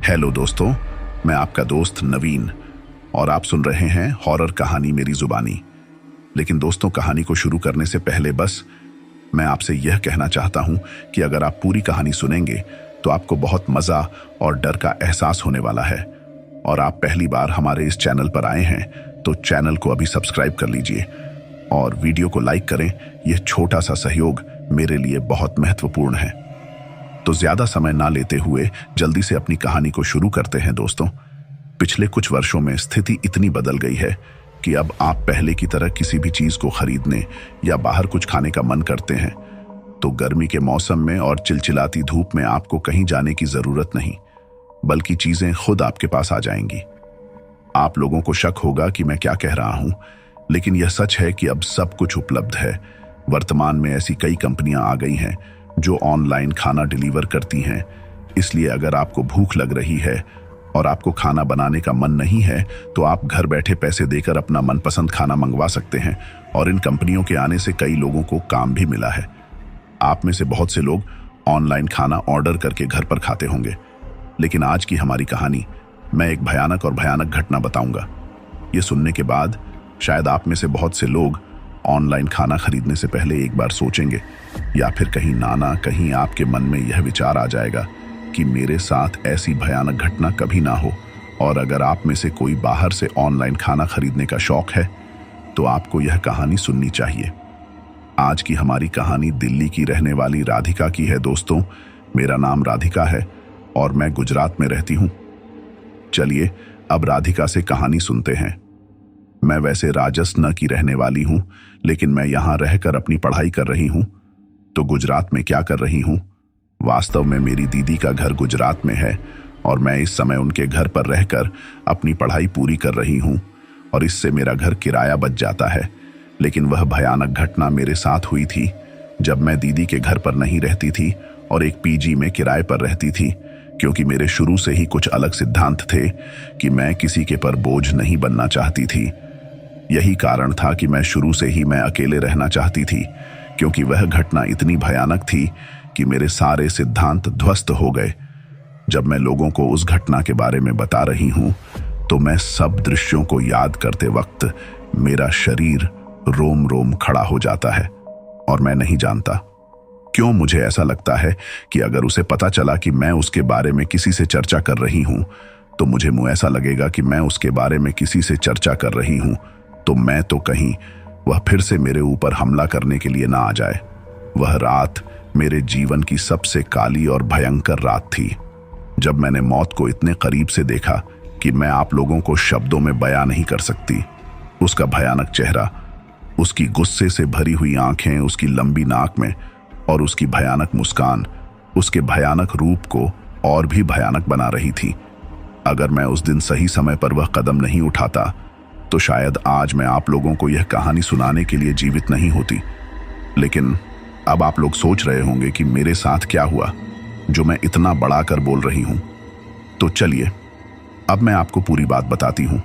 Hello दोस्तों, मैं आपका दोस्त नवीन और आप सुन रहे हैं हॉरर कहानी मेरी जुबानी। लेकिन दोस्तों, कहानी को शुरू करने से पहले बस मैं आपसे यह कहना चाहता हूं कि अगर आप पूरी कहानी सुनेंगे तो आपको बहुत मजा और डर का एहसास होने वाला है। और आप पहली बार हमारे इस चैनल पर आए हैं तो चैनल को अभी सब्सक्राइब कर लीजिए और वीडियो को लाइक करें। यह छोटा सा सहयोग मेरे लिए बहुत महत्वपूर्ण है। तो ज्यादा समय ना लेते हुए जल्दी से अपनी कहानी को शुरू करते हैं दोस्तों। पिछले कुछ वर्षों में स्थिति इतनी बदल गई है कि अब आप पहले की तरह किसी भी चीज को खरीदने या बाहर कुछ खाने का मन करते हैं तो गर्मी के मौसम में और चिलचिलाती धूप में आपको कहीं जाने की जरूरत नहीं, बल्कि चीजें खुद आपके पास आ जाएंगी। आप लोगों को शक होगा कि मैं क्या कह रहा हूं, लेकिन यह सच है कि अब सब कुछ उपलब्ध है। वर्तमान में ऐसी कई कंपनियां आ गई हैं जो ऑनलाइन खाना डिलीवर करती हैं। इसलिए अगर आपको भूख लग रही है और आपको खाना बनाने का मन नहीं है तो आप घर बैठे पैसे देकर अपना मनपसंद खाना मंगवा सकते हैं। और इन कंपनियों के आने से कई लोगों को काम भी मिला है। आप में से बहुत से लोग ऑनलाइन खाना ऑर्डर करके घर पर खाते होंगे। लेकिन आज की हमारी कहानी मैं एक भयानक घटना बताऊंगा। ये सुनने के बाद शायद आप में से बहुत से लोग ऑनलाइन खाना खरीदने से पहले एक बार सोचेंगे, या फिर कहीं आपके मन में यह विचार आ जाएगा कि मेरे साथ ऐसी भयानक घटना कभी ना हो। और अगर आप में से कोई बाहर से ऑनलाइन खाना खरीदने का शौक है तो आपको यह कहानी सुननी चाहिए। आज की हमारी कहानी दिल्ली की रहने वाली राधिका की है दोस्तों। मेरा नाम राधिका है और मैं गुजरात में रहती हूँ। चलिए अब राधिका से कहानी सुनते हैं। मैं वैसे राजस्थान की रहने वाली हूँ, लेकिन मैं यहाँ रहकर अपनी पढ़ाई कर रही हूँ। तो गुजरात में क्या कर रही हूँ? वास्तव में मेरी दीदी का घर गुजरात में है और मैं इस समय उनके घर पर रहकर अपनी पढ़ाई पूरी कर रही हूँ और इससे मेरा घर किराया बच जाता है। लेकिन वह भयानक घटना मेरे साथ हुई थी जब मैं दीदी के घर पर नहीं रहती थी और एक पीजी में किराए पर रहती थी, क्योंकि मेरे शुरू से ही कुछ अलग सिद्धांत थे कि मैं किसी के पर बोझ नहीं बनना चाहती थी। यही कारण था कि मैं शुरू से ही मैं अकेले रहना चाहती थी, क्योंकि वह घटना इतनी भयानक थी कि मेरे सारे सिद्धांत ध्वस्त हो गए। जब मैं लोगों को उस घटना के बारे में बता रही हूं तो मैं सब दृश्यों को याद करते वक्त मेरा शरीर रोम रोम खड़ा हो जाता है। और मैं नहीं जानता क्यों मुझे ऐसा लगता है कि अगर उसे पता चला कि मैं उसके बारे में किसी से चर्चा कर रही हूं तो मुझे ऐसा लगेगा कि मैं उसके बारे में किसी से चर्चा कर रही हूं तो मैं तो कहीं वह फिर से मेरे ऊपर हमला करने के लिए ना आ जाए। वह रात मेरे जीवन की सबसे काली और भयंकर रात थी, जब मैंने मौत को इतने करीब से देखा कि मैं आप लोगों को शब्दों में बयां नहीं कर सकती। उसका भयानक चेहरा, उसकी गुस्से से भरी हुई आंखें, उसकी लंबी नाक में और उसकी भयानक मुस्कान उसके भयानक रूप को और भी भयानक बना रही थी। अगर मैं उस दिन सही समय पर वह कदम नहीं उठाता तो शायद आज मैं आप लोगों को यह कहानी सुनाने के लिए जीवित नहीं होती। लेकिन अब आप लोग सोच रहे होंगे कि मेरे साथ क्या हुआ जो मैं इतना बढ़ाकर बोल रही हूं। तो चलिए अब मैं आपको पूरी बात बताती हूं।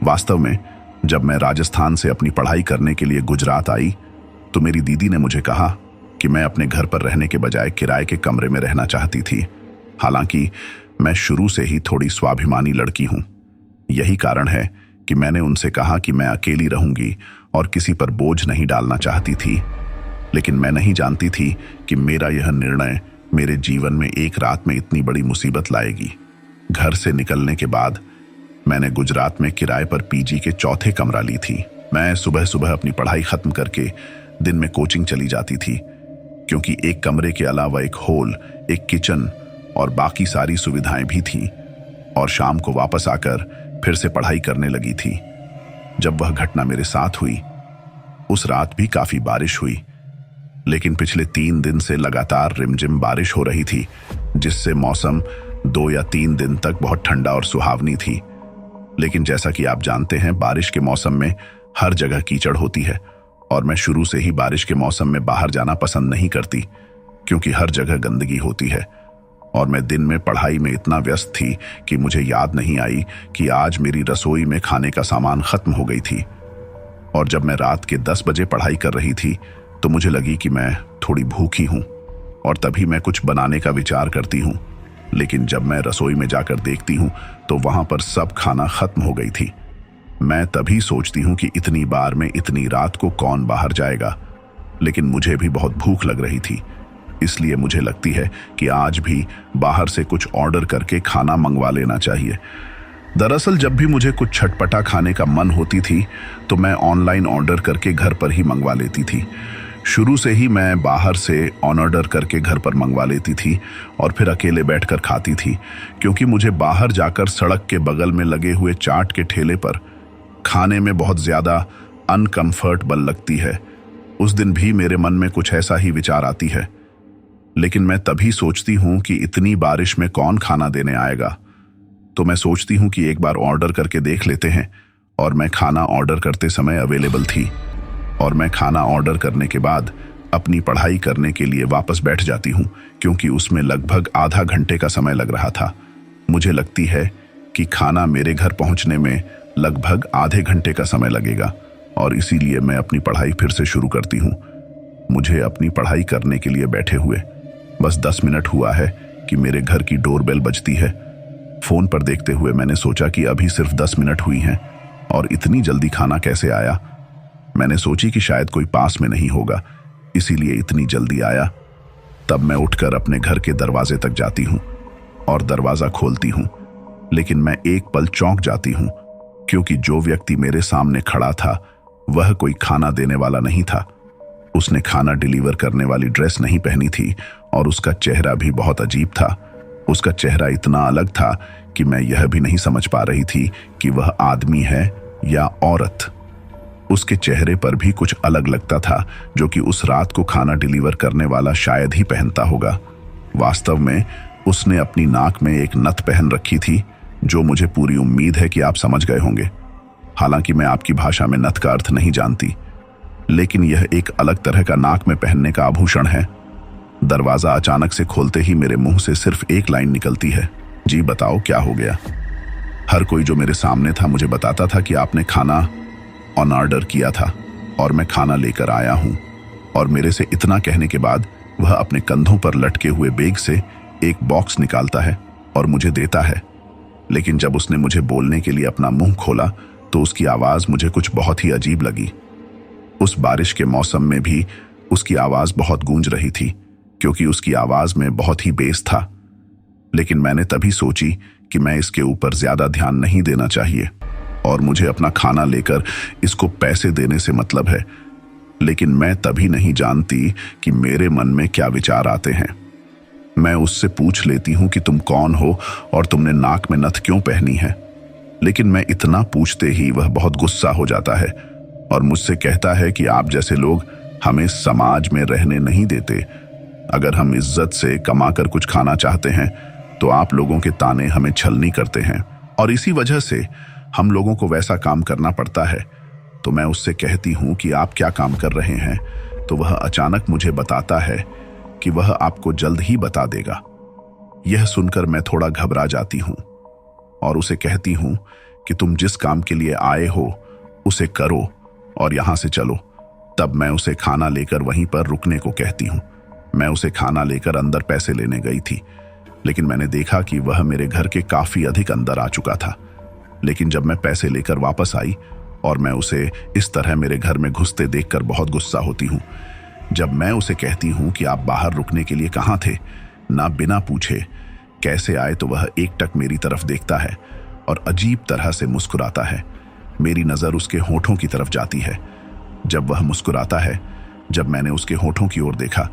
वास्तव में जब मैं राजस्थान से अपनी पढ़ाई करने के लिए गुजरात आई तो मेरी दीदी ने मुझे कहा कि मैं अपने घर पर रहने के बजाय किराए के कमरे में रहना चाहती थी। हालांकि मैं शुरू से ही थोड़ी स्वाभिमानी लड़की हूं। यही कारण है कि मैंने उनसे कहा कि मैं अकेली रहूंगी और किसी पर बोझ नहीं डालना चाहती थी। लेकिन मैं नहीं जानती थी कि मेरा यह निर्णय मेरे जीवन में एक रात में इतनी बड़ी मुसीबत लाएगी। घर से निकलने के बाद मैंने गुजरात में किराए पर पीजी के चौथे कमरा ली थी। मैं सुबह सुबह अपनी पढ़ाई खत्म करके दिन में कोचिंग चली जाती थी, क्योंकि एक कमरे के अलावा एक हॉल, एक किचन और बाकी सारी सुविधाएं भी थी। और शाम को वापस आकर फिर से पढ़ाई करने लगी थी। जब वह घटना मेरे साथ हुई उस रात भी काफी बारिश हुई, लेकिन पिछले 3 दिन से लगातार रिमझिम बारिश हो रही थी, जिससे मौसम 2 या 3 दिन तक बहुत ठंडा और सुहावनी थी। लेकिन जैसा कि आप जानते हैं, बारिश के मौसम में हर जगह कीचड़ होती है और मैं शुरू से ही बारिश के मौसम में बाहर जाना पसंद नहीं करती, क्योंकि हर जगह गंदगी होती है। और मैं दिन में पढ़ाई में इतना व्यस्त थी कि मुझे याद नहीं आई कि आज मेरी रसोई में खाने का सामान खत्म हो गई थी। और जब मैं रात के 10 बजे पढ़ाई कर रही थी तो मुझे लगी कि मैं थोड़ी भूखी हूँ और तभी मैं कुछ बनाने का विचार करती हूँ। लेकिन जब मैं रसोई में जाकर देखती हूँ तो वहां पर सब खाना खत्म हो गई थी। मैं तभी सोचती हूँ कि इतनी बार में इतनी रात को कौन बाहर जाएगा, लेकिन मुझे भी बहुत भूख लग रही थी, इसलिए मुझे लगती है कि आज भी बाहर से कुछ ऑर्डर करके खाना मंगवा लेना चाहिए। दरअसल जब भी मुझे कुछ चटपटा खाने का मन होती थी तो मैं ऑनलाइन ऑर्डर करके घर पर ही मंगवा लेती थी। शुरू से ही मैं बाहर से ऑर्डर करके घर पर मंगवा लेती थी और फिर अकेले बैठकर खाती थी, क्योंकि मुझे बाहर जाकर सड़क के बगल में लगे हुए चाट के ठेले पर खाने में बहुत ज़्यादा अनकंफर्टेबल लगती है। उस दिन भी मेरे मन में कुछ ऐसा ही विचार आती है, लेकिन मैं तभी सोचती हूँ कि इतनी बारिश में कौन खाना देने आएगा। तो मैं सोचती हूँ कि एक बार ऑर्डर करके देख लेते हैं, और मैं खाना ऑर्डर करते समय अवेलेबल थी और मैं खाना ऑर्डर करने के बाद अपनी पढ़ाई करने के लिए वापस बैठ जाती हूँ, क्योंकि उसमें लगभग आधा घंटे का समय लग रहा था। मुझे लगती है कि खाना मेरे घर पहुँचने में लगभग आधे घंटे का समय लगेगा, और इसीलिए मैं अपनी पढ़ाई फिर से शुरू करती हूँ। मुझे अपनी पढ़ाई करने के लिए बैठे हुए बस 10 मिनट हुआ है कि मेरे घर की डोरबेल बजती है। फ़ोन पर देखते हुए मैंने सोचा कि अभी सिर्फ 10 मिनट हुई हैं और इतनी जल्दी खाना कैसे आया। मैंने सोची कि शायद कोई पास में नहीं होगा, इसीलिए इतनी जल्दी आया। तब मैं उठकर अपने घर के दरवाजे तक जाती हूँ और दरवाज़ा खोलती हूँ, लेकिन मैं एक पल चौंक जाती हूँ, क्योंकि जो व्यक्ति मेरे सामने खड़ा था वह कोई खाना देने वाला नहीं था। उसने खाना डिलीवर करने वाली ड्रेस नहीं पहनी थी और उसका चेहरा भी बहुत अजीब था। उसका चेहरा इतना अलग था कि मैं यह भी नहीं समझ पा रही थी कि वह आदमी है या औरत। उसके चेहरे पर भी कुछ अलग लगता था, जो कि उस रात को खाना डिलीवर करने वाला शायद ही पहनता होगा। वास्तव में उसने अपनी नाक में एक नथ पहन रखी थी, जो मुझे पूरी उम्मीद है कि आप समझ गए होंगे। हालांकि मैं आपकी भाषा में नथ का अर्थ नहीं जानती, लेकिन यह एक अलग तरह का नाक में पहनने का आभूषण है। दरवाजा अचानक से खोलते ही मेरे मुंह से सिर्फ एक लाइन निकलती है, जी बताओ क्या हो गया। हर कोई जो मेरे सामने था मुझे बताता था कि आपने खाना ऑन ऑर्डर किया था और मैं खाना लेकर आया हूं। और मेरे से इतना कहने के बाद वह अपने कंधों पर लटके हुए बैग से एक बॉक्स निकालता है और मुझे देता है। लेकिन जब उसने मुझे बोलने के लिए अपना मुंह खोला तो उसकी आवाज़ मुझे कुछ बहुत ही अजीब लगी। उस बारिश के मौसम में भी उसकी आवाज़ बहुत गूंज रही थी, क्योंकि उसकी आवाज़ में बहुत ही बेस था। लेकिन मैंने तभी सोची कि मैं इसके ऊपर ज़्यादा ध्यान नहीं देना चाहिए और मुझे अपना खाना लेकर इसको पैसे देने से मतलब है। लेकिन मैं तभी नहीं जानती कि मेरे मन में क्या विचार आते हैं। मैं उससे पूछ लेती हूँ कि तुम कौन हो और तुमने नाक में नथ क्यों पहनी है। लेकिन मैं इतना पूछते ही वह बहुत गुस्सा हो जाता है और मुझसे कहता है कि आप जैसे लोग हमें समाज में रहने नहीं देते। अगर हम इज्जत से कमाकर कुछ खाना चाहते हैं तो आप लोगों के ताने हमें छलनी करते हैं, और इसी वजह से हम लोगों को वैसा काम करना पड़ता है। तो मैं उससे कहती हूँ कि आप क्या काम कर रहे हैं, तो वह अचानक मुझे बताता है कि वह आपको जल्द ही बता देगा। यह सुनकर मैं थोड़ा घबरा जाती हूँ और उसे कहती हूँ कि तुम जिस काम के लिए आए हो उसे करो और यहाँ से चलो। तब मैं उसे खाना लेकर वहीं पर रुकने को कहती हूँ। मैं उसे खाना लेकर अंदर पैसे लेने गई थी, लेकिन मैंने देखा कि वह मेरे घर के काफ़ी अधिक अंदर आ चुका था। लेकिन जब मैं पैसे लेकर वापस आई और मैं उसे इस तरह मेरे घर में घुसते देखकर बहुत गुस्सा होती हूँ। जब मैं उसे कहती हूँ कि आप बाहर रुकने के लिए कहाँ थे, ना बिना पूछे कैसे आए, तो वह एकटक मेरी तरफ देखता है और अजीब तरह से मुस्कुराता है। मेरी नज़र उसके होठों की तरफ जाती है। जब वह मुस्कुराता है, जब मैंने उसके होठों की ओर देखा,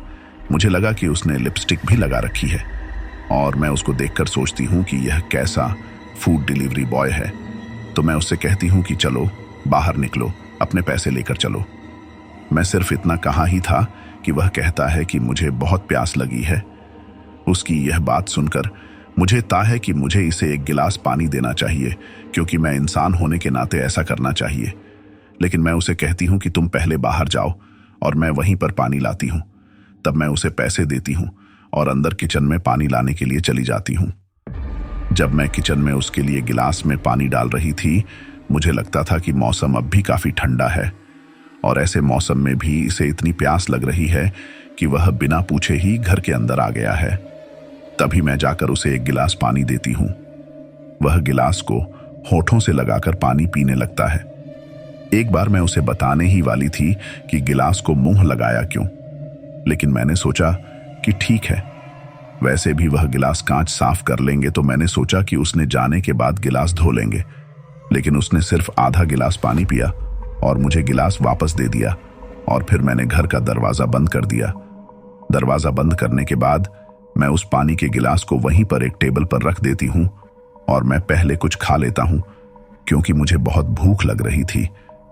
मुझे लगा कि उसने लिपस्टिक भी लगा रखी है, और मैं उसको देखकर सोचती हूँ कि यह कैसा फूड डिलीवरी बॉय है। तो मैं उससे कहती हूँ कि चलो बाहर निकलो, अपने पैसे लेकर चलो। मैं सिर्फ इतना कहा ही था कि वह कहता है कि मुझे बहुत प्यास लगी है। उसकी यह बात सुनकर मुझे ता है कि मुझे इसे एक गिलास पानी देना चाहिए, क्योंकि मैं इंसान होने के नाते ऐसा करना चाहिए। लेकिन मैं उसे कहती हूँ कि तुम पहले बाहर जाओ और मैं वहीं पर पानी लाती हूँ। तब मैं उसे पैसे देती हूँ और अंदर किचन में पानी लाने के लिए चली जाती हूँ। जब मैं किचन में उसके लिए गिलास में पानी डाल रही थी, मुझे लगता था कि मौसम अब भी काफ़ी ठंडा है और ऐसे मौसम में भी इसे इतनी प्यास लग रही है कि वह बिना पूछे ही घर के अंदर आ गया है। तभी मैं जाकर उसे एक गिलास पानी देती हूँ। वह गिलास को होठों से लगाकर पानी पीने लगता है। एक बार मैं उसे बताने ही वाली थी कि गिलास को मुंह लगाया क्यों, लेकिन मैंने सोचा कि ठीक है, वैसे भी वह गिलास कांच साफ कर लेंगे, तो मैंने सोचा कि उसने जाने के बाद गिलास धो लेंगे। लेकिन उसने सिर्फ आधा गिलास पानी पिया और मुझे गिलास वापस दे दिया, और फिर मैंने घर का दरवाजा बंद कर दिया। दरवाजा बंद करने के बाद मैं उस पानी के गिलास को वहीं पर एक टेबल पर रख देती हूँ और मैं पहले कुछ खा लेता हूँ, क्योंकि मुझे बहुत भूख लग रही थी।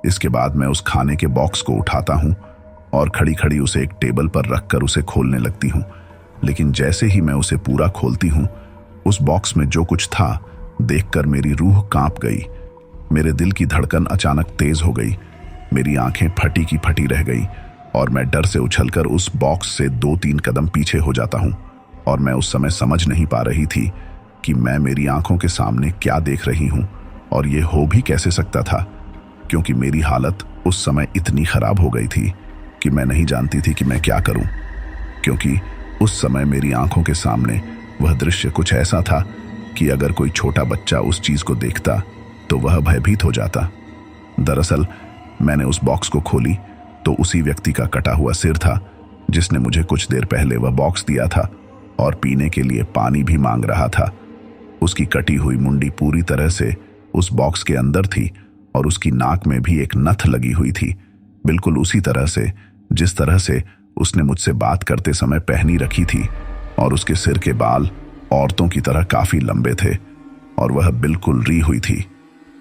इसके बाद मैं उस खाने के बॉक्स को उठाता हूँ और खड़ी खड़ी उसे एक टेबल पर रखकर उसे खोलने लगती हूँ। लेकिन जैसे ही मैं उसे पूरा खोलती हूँ, उस बॉक्स में जो कुछ था देखकर मेरी रूह कांप गई। मेरे दिल की धड़कन अचानक तेज हो गई, मेरी आंखें फटी की फटी रह गई और मैं डर से उछलकर उस बॉक्स से 2-3 कदम पीछे हो जाता हूँ। और मैं उस समय समझ नहीं पा रही थी कि मैं मेरी आंखों के सामने क्या देख रही हूँ और ये हो भी कैसे सकता था, क्योंकि मेरी हालत उस समय इतनी खराब हो गई थी कि मैं नहीं जानती थी कि मैं क्या करूं। क्योंकि उस समय मेरी आंखों के सामने वह दृश्य कुछ ऐसा था कि अगर कोई छोटा बच्चा उस चीज को देखता तो वह भयभीत हो जाता। दरअसल मैंने उस बॉक्स को खोली तो उसी व्यक्ति का कटा हुआ सिर था जिसने मुझे कुछ देर पहले वह बॉक्स दिया था और पीने के लिए पानी भी मांग रहा था। उसकी कटी हुई मुंडी पूरी तरह से उस बॉक्स के अंदर थी और उसकी नाक में भी एक नथ लगी हुई थी, बिल्कुल उसी तरह से जिस तरह से उसने मुझसे बात करते समय पहनी रखी थी। और उसके सिर के बाल औरतों की तरह काफी लंबे थे और वह बिल्कुल री हुई थी।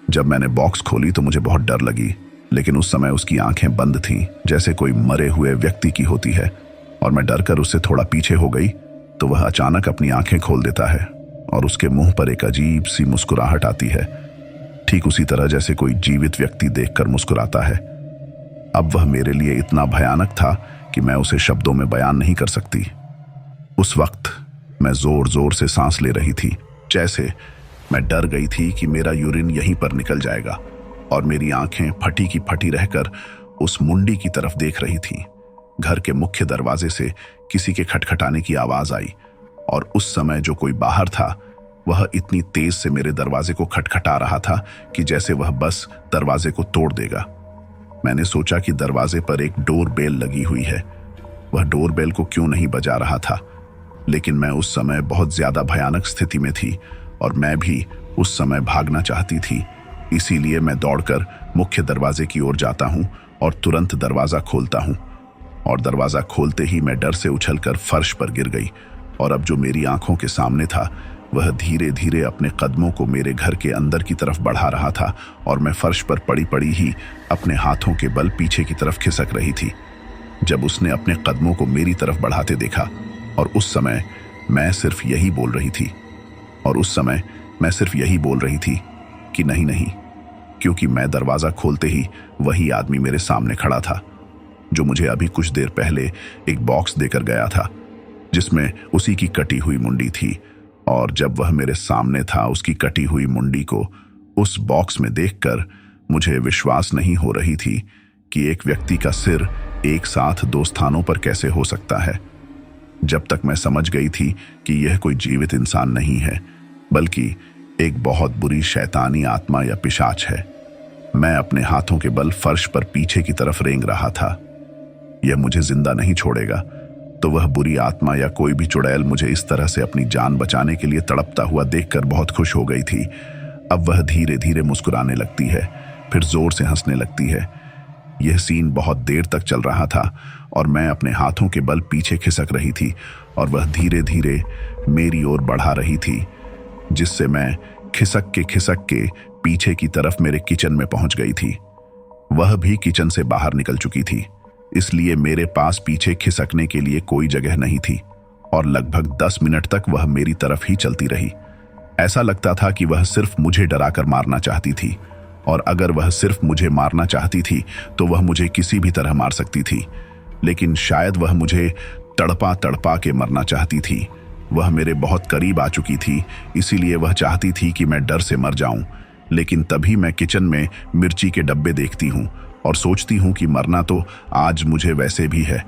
जब मैंने बॉक्स खोली तो मुझे बहुत डर लगी, लेकिन उस समय उसकी आंखें बंद थीं, जैसे कोई मरे हुए व्यक्ति की होती है। और मैं डरकर उससे थोड़ा पीछे हो गई तो वह अचानक अपनी आंखें खोल देता है और उसके मुंह पर एक अजीब सी मुस्कुराहट आती है, ठीक उसी तरह जैसे कोई जीवित व्यक्ति देखकर मुस्कुराता है। अब वह मेरे लिए इतना भयानक था कि मैं उसे शब्दों में बयान नहीं कर सकती। उस वक्त मैं जोर जोर से सांस ले रही थी, जैसे मैं डर गई थी कि मेरा यूरिन यहीं पर निकल जाएगा। और मेरी आंखें फटी की फटी रहकर उस मुंडी की तरफ देख रही थी। घर के मुख्य दरवाजे से किसी के खटखटाने की आवाज आई और उस समय जो कोई बाहर था वह इतनी तेज से मेरे दरवाजे को खटखटा रहा था कि जैसे वह बस दरवाजे को तोड़ देगा। मैंने सोचा कि दरवाजे पर एक डोर बेल लगी हुई है, वह डोर बेल को क्यों नहीं बजा रहा था। लेकिन मैं उस समय बहुत ज्यादा भयानक स्थिति में थी और मैं भी उस समय भागना चाहती थी। इसीलिए मैं दौड़कर मुख्य दरवाजे की ओर जाता हूं और तुरंत दरवाजा खोलता हूं। और दरवाजा खोलते ही मैं डर से उछलकर फर्श पर गिर गई और अब जो मेरी आंखों के सामने था वह धीरे धीरे अपने कदमों को मेरे घर के अंदर की तरफ बढ़ा रहा था और मैं फर्श पर पड़ी पड़ी ही अपने हाथों के बल पीछे की तरफ खिसक रही थी। जब उसने अपने कदमों को मेरी तरफ बढ़ाते देखा और उस समय मैं सिर्फ यही बोल रही थी कि नहीं नहीं, क्योंकि मैं दरवाजा खोलते ही वही आदमी मेरे सामने खड़ा था जो मुझे अभी कुछ देर पहले एक बॉक्स देकर गया था जिसमें उसी की कटी हुई मुंडी थी। और जब वह मेरे सामने था उसकी कटी हुई मुंडी को उस बॉक्स में देखकर मुझे विश्वास नहीं हो रही थी कि एक व्यक्ति का सिर एक साथ 2 स्थानों पर कैसे हो सकता है। जब तक मैं समझ गई थी कि यह कोई जीवित इंसान नहीं है बल्कि एक बहुत बुरी शैतानी आत्मा या पिशाच है। मैं अपने हाथों के बल फर्श पर पीछे की तरफ रेंग रहा था। यह मुझे जिंदा नहीं छोड़ेगा, तो वह बुरी आत्मा या कोई भी चुड़ैल मुझे इस तरह से अपनी जान बचाने के लिए तड़पता हुआ देखकर बहुत खुश हो गई थी। अब वह धीरे धीरे मुस्कुराने लगती है, फिर जोर से हंसने लगती है। यह सीन बहुत देर तक चल रहा था और मैं अपने हाथों के बल पीछे खिसक रही थी और वह धीरे धीरे मेरी ओर बढ़ा रही थी, जिससे मैं खिसक के पीछे की तरफ मेरे किचन में पहुंच गई थी। वह भी किचन से बाहर निकल चुकी थी, इसलिए मेरे पास पीछे खिसकने के लिए कोई जगह नहीं थी और लगभग 10 मिनट तक वह मेरी तरफ ही चलती रही। ऐसा लगता था कि वह सिर्फ मुझे डराकर मारना चाहती थी, और अगर वह सिर्फ मुझे मारना चाहती थी तो वह मुझे किसी भी तरह मार सकती थी, लेकिन शायद वह मुझे तड़पा तड़पा के मरना चाहती थी। वह मेरे बहुत करीब आ चुकी थी, इसीलिए वह चाहती थी कि मैं डर से मर जाऊं। लेकिन तभी मैं किचन में मिर्ची के डब्बे देखती हूं और सोचती हूं कि मरना तो आज मुझे वैसे भी है,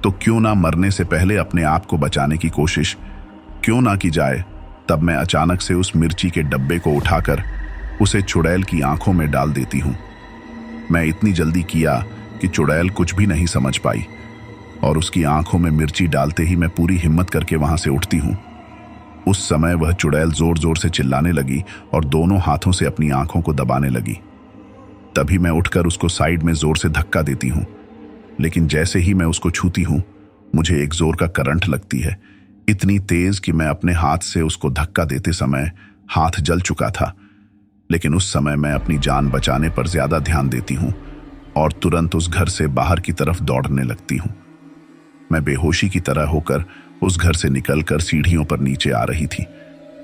तो क्यों ना मरने से पहले अपने आप को बचाने की कोशिश। क्यों ना की जाए। तब मैं अचानक से उस मिर्ची के डब्बे को उठाकर उसे चुड़ैल की आंखों में डाल देती हूँ। मैं इतनी जल्दी किया कि चुड़ैल कुछ भी नहीं समझ पाई और उसकी आंखों में मिर्ची डालते ही मैं पूरी हिम्मत करके वहां से उठती हूँ। उस समय वह चुड़ैल जोर जोर से चिल्लाने लगी और दोनों हाथों से अपनी आंखों को दबाने लगी। तभी मैं उठकर उसको साइड में जोर से धक्का देती हूँ, लेकिन जैसे ही मैं उसको छूती हूँ मुझे एक जोर का करंट लगती है, इतनी तेज कि मैं अपने हाथ से उसको धक्का देते समय हाथ जल चुका था। लेकिन उस समय मैं अपनी जान बचाने पर ज्यादा ध्यान देती हूँ और तुरंत उस घर से बाहर की तरफ दौड़ने लगती हूँ। मैं बेहोशी की तरह होकर उस घर से निकलकर सीढ़ियों पर नीचे आ रही थी।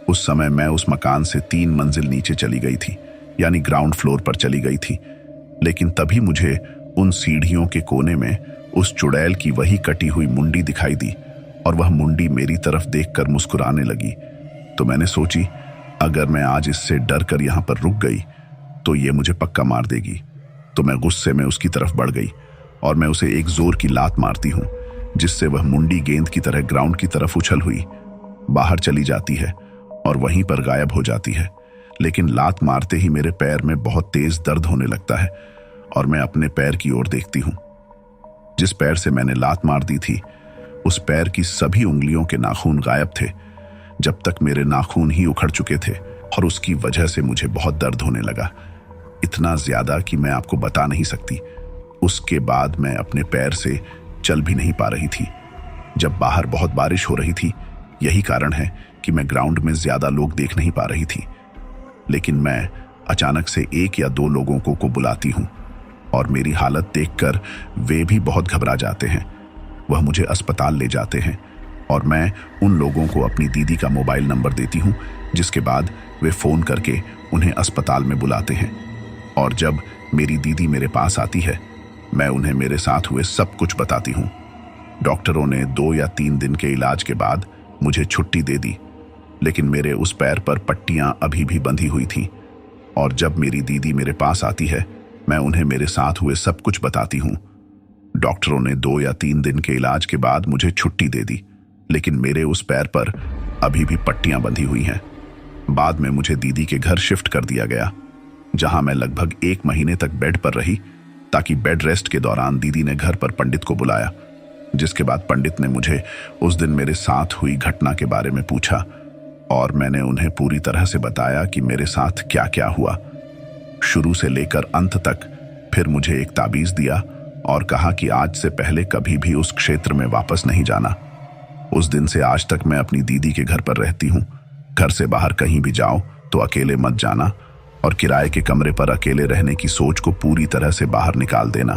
उस समय मैं उस मकान से 3 मंजिल नीचे चली गई थी, यानी ग्राउंड फ्लोर पर चली गई थी। लेकिन तभी मुझे उन सीढ़ियों के कोने में उस चुड़ैल की वही कटी हुई मुंडी दिखाई दी और वह मुंडी मेरी तरफ देखकर मुस्कुराने लगी। तो मैंने सोची, अगर मैं आज इससे डर कर यहाँ पर रुक गई तो ये मुझे पक्का मार देगी। तो मैं गुस्से में उसकी तरफ बढ़ गई और मैं उसे एक जोर की लात मारती हूँ, जिससे वह मुंडी गेंद की तरह ग्राउंड की तरफ उछल हुई बाहर चली जाती है और वहीं पर गायब हो जाती है। लेकिन लात मारते ही मेरे पैर में बहुत तेज दर्द होने लगता है और मैं अपने पैर की ओर देखती हूँ। जिस पैर से मैंने लात मार दी थी उस पैर की सभी उंगलियों के नाखून गायब थे, जब तक मेरे नाखून ही उखड़ चुके थे और उसकी वजह से मुझे बहुत दर्द होने लगा, इतना ज्यादा कि मैं आपको बता नहीं सकती। उसके बाद मैं अपने पैर से चल भी नहीं पा रही थी। जब बाहर बहुत बारिश हो रही थी, यही कारण है कि मैं ग्राउंड में ज्यादा लोग देख नहीं पा रही थी। लेकिन मैं अचानक से 1 या 2 लोगों को बुलाती हूँ और मेरी हालत देखकर वे भी बहुत घबरा जाते हैं। वह मुझे अस्पताल ले जाते हैं और मैं उन लोगों को अपनी दीदी का मोबाइल नंबर देती हूँ, जिसके बाद वे फ़ोन करके उन्हें अस्पताल में बुलाते हैं। और जब मेरी दीदी मेरे पास आती है, मैं उन्हें मेरे साथ हुए सब कुछ बताती हूँ। डॉक्टरों ने 2 या 3 दिन के इलाज के बाद मुझे छुट्टी दे दी, लेकिन मेरे उस पैर पर पट्टियां अभी भी बंधी हुई थीं। और जब मेरी दीदी मेरे पास आती है, मैं उन्हें मेरे साथ हुए सब कुछ बताती हूँ। डॉक्टरों ने 2 या 3 दिन के इलाज के बाद मुझे छुट्टी दे दी, लेकिन मेरे उस पैर पर अभी भी पट्टियां बंधी हुई हैं। बाद में मुझे दीदी के घर शिफ्ट कर दिया गया, जहां मैं लगभग 1 महीने तक बेड पर रही, ताकि बेड रेस्ट के दौरान दीदी ने घर पर पंडित को बुलाया, जिसके बाद पंडित ने मुझे उस दिन मेरे साथ हुई घटना के बारे में पूछा और मैंने उन्हें पूरी तरह से बताया कि मेरे साथ क्या क्या हुआ, शुरू से लेकर अंत तक। फिर मुझे एक ताबीज दिया और कहा कि आज से पहले कभी भी उस क्षेत्र में वापस नहीं जाना। उस दिन से आज तक मैं अपनी दीदी के घर पर रहती हूँ। घर से बाहर कहीं भी जाओ तो अकेले मत जाना और किराए के कमरे पर अकेले रहने की सोच को पूरी तरह से बाहर निकाल देना।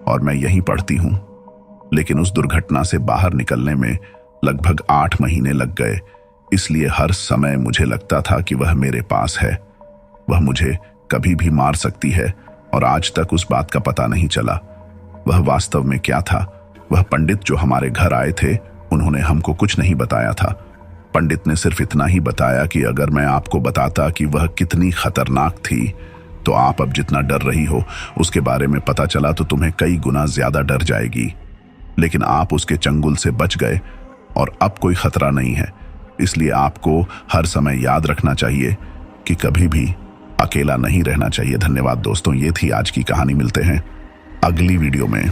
और मैं यहीं पढ़ती हूँ। लेकिन उस दुर्घटना से बाहर निकलने में लगभग 8 महीने लग गए, इसलिए हर समय मुझे लगता था कि वह मेरे पास है, वह मुझे कभी भी मार सकती है, और आज तक उस बात का पता नहीं चला वह वास्तव में क्या था। वह पंडित जो हमारे घर आए थे, उन्होंने हमको कुछ नहीं बताया था। पंडित ने सिर्फ इतना ही बताया कि अगर मैं आपको बताता कि वह कितनी खतरनाक थी तो आप अब जितना डर रही हो उसके बारे में पता चला तो तुम्हें कई गुना ज्यादा डर जाएगी। लेकिन आप उसके चंगुल से बच गए और अब कोई खतरा नहीं है। इसलिए आपको हर समय याद रखना चाहिए कि कभी भी अकेला नहीं रहना चाहिए। धन्यवाद दोस्तों, ये थी आज की कहानी। मिलते हैं अगली वीडियो में।